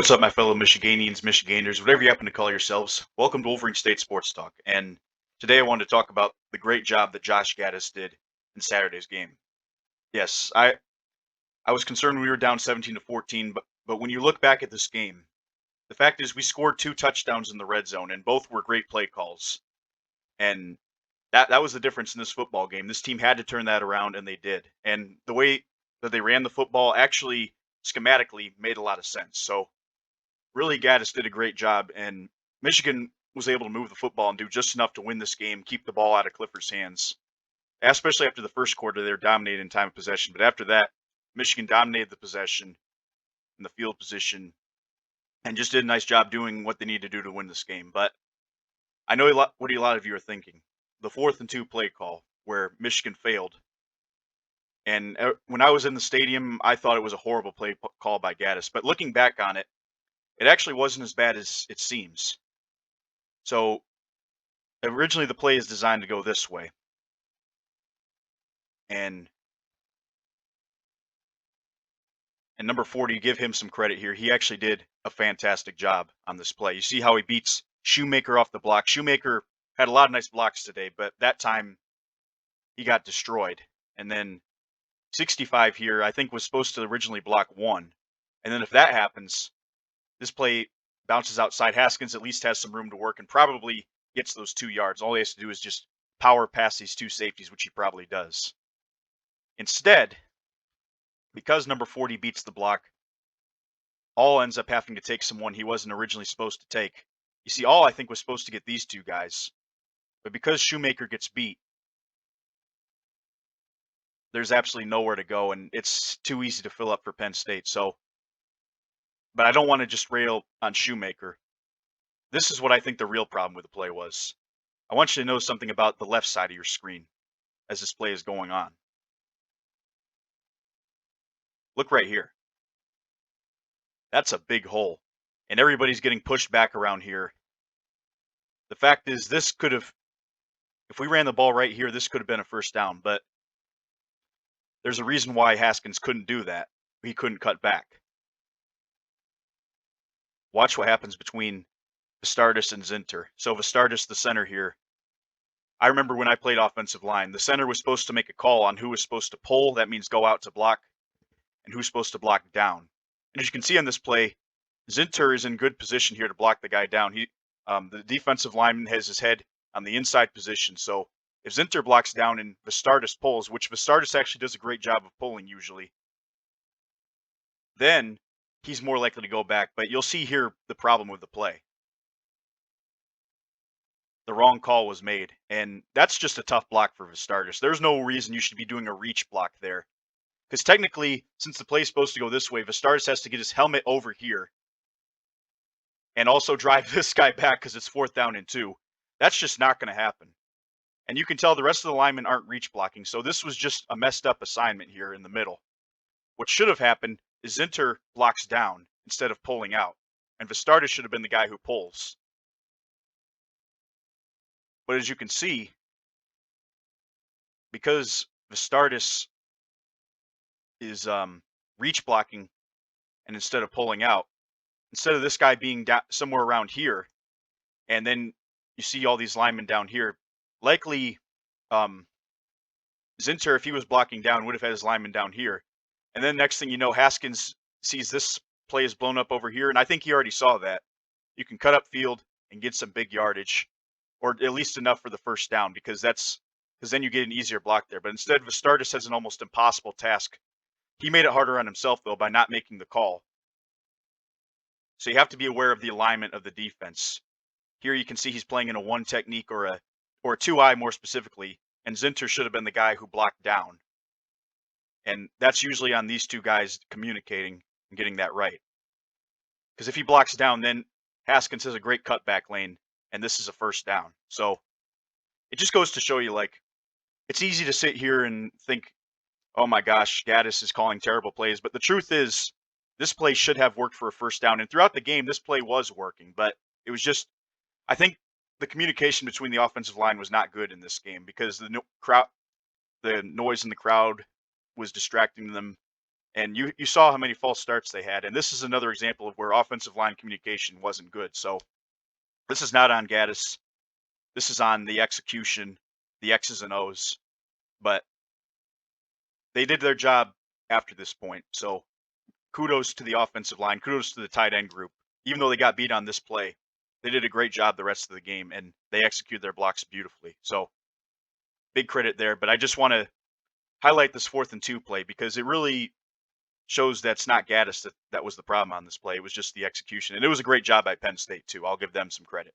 What's up, my fellow Michiganians, Michiganders, whatever you happen to call yourselves? Welcome to Wolverine State Sports Talk. And today I wanted to talk about the great job that Josh Gattis did in Saturday's game. Yes, I was concerned when we were down 17 to 14, but when you look back at this game, the fact is we scored two touchdowns in the red zone, and both were great play calls. And that was the difference in this football game. This team had to turn that around, and they did. And the way that they ran the football actually schematically made a lot of sense. So really Gaddis did a great job, and Michigan was able to move the football and do just enough to win this game, keep the ball out of Clifford's hands. Especially after the first quarter, they were dominating in time of possession. But after that, Michigan dominated the possession and the field position and just did a nice job doing what they need to do to win this game. But I know what a lot of you are thinking. The 4th and 2 play call where Michigan failed. And when I was in the stadium, I thought it was a horrible play call by Gaddis. But looking back on it, it actually wasn't as bad as it seems. So originally the play is designed to go this way. And number 40, give him some credit here. He actually did a fantastic job on this play. You see how he beats Shoemaker off the block. Shoemaker had a lot of nice blocks today, but that time he got destroyed. And then 65 here, I think, was supposed to originally block 1. And then if that happens, this play bounces outside. Haskins at least has some room to work and probably gets those 2 yards. All he has to do is just power past these 2 safeties, which he probably does. Instead, because number 40 beats the block, All ends up having to take someone he wasn't originally supposed to take. You see, All I think was supposed to get these 2 guys, but because Shoemaker gets beat, there's absolutely nowhere to go, and it's too easy to fill up for Penn State. So, but I don't want to just rail on Shoemaker. This is what I think the real problem with the play was. I want you to know something about the left side of your screen as this play is going on. Look right here. That's a big hole, and everybody's getting pushed back around here. The fact is, this could have, if we ran the ball right here, this could have been a first down, but there's a reason why Haskins couldn't do that. He couldn't cut back. Watch what happens between Vistardis and Zinter. So Vistardis, the center here. I remember when I played offensive line, the center was supposed to make a call on who was supposed to pull. That means go out to block, and who's supposed to block down. And as you can see on this play, Zinter is in good position here to block the guy down. The defensive lineman has his head on the inside position. So if Zinter blocks down and Vistardis pulls, which Vistardis actually does a great job of pulling usually, then he's more likely to go back. But you'll see here the problem with the play. The wrong call was made, and that's just a tough block for Vistardis. There's no reason you should be doing a reach block there. Because technically, since the play is supposed to go this way, Vistardis has to get his helmet over here and also drive this guy back because it's 4th down and 2. That's just not going to happen. And you can tell the rest of the linemen aren't reach blocking, so this was just a messed up assignment here in the middle. What should have happened is Zinter blocks down instead of pulling out, and Vistardis should have been the guy who pulls. But as you can see, because Vistardis is reach blocking, and instead of pulling out, instead of this guy being somewhere around here, and then you see all these linemen down here, likely Zinter, if he was blocking down, would have had his lineman down here. And then next thing you know, Haskins sees this play is blown up over here, and I think he already saw that. You can cut up field and get some big yardage, or at least enough for the first down, because then you get an easier block there. But instead, Vistardis has an almost impossible task. He made it harder on himself, though, by not making the call. So you have to be aware of the alignment of the defense. Here you can see he's playing in a 1 technique or a 2-eye more specifically, and Zinter should have been the guy who blocked down. And that's usually on these 2 guys communicating and getting that right. Because if he blocks down, then Haskins has a great cutback lane, and this is a first down. So it just goes to show you, like, it's easy to sit here and think, oh my gosh, Gattis is calling terrible plays. But the truth is, this play should have worked for a first down. And throughout the game, this play was working. But it was just, I think the communication between the offensive line was not good in this game because the noise in the crowd was distracting them. And you saw how many false starts they had, and this is another example of where offensive line communication wasn't good. So this is not on Gattis. This is on the execution, the X's and O's. But they did their job after this point. So kudos to the offensive line, kudos to the tight end group. Even though they got beat on this play, they did a great job the rest of the game, and they executed their blocks beautifully. So big credit there. But I just want to highlight this 4th and 2 play because it really shows that's not Gaddis that was the problem on this play. It was just the execution. And it was a great job by Penn State, too. I'll give them some credit.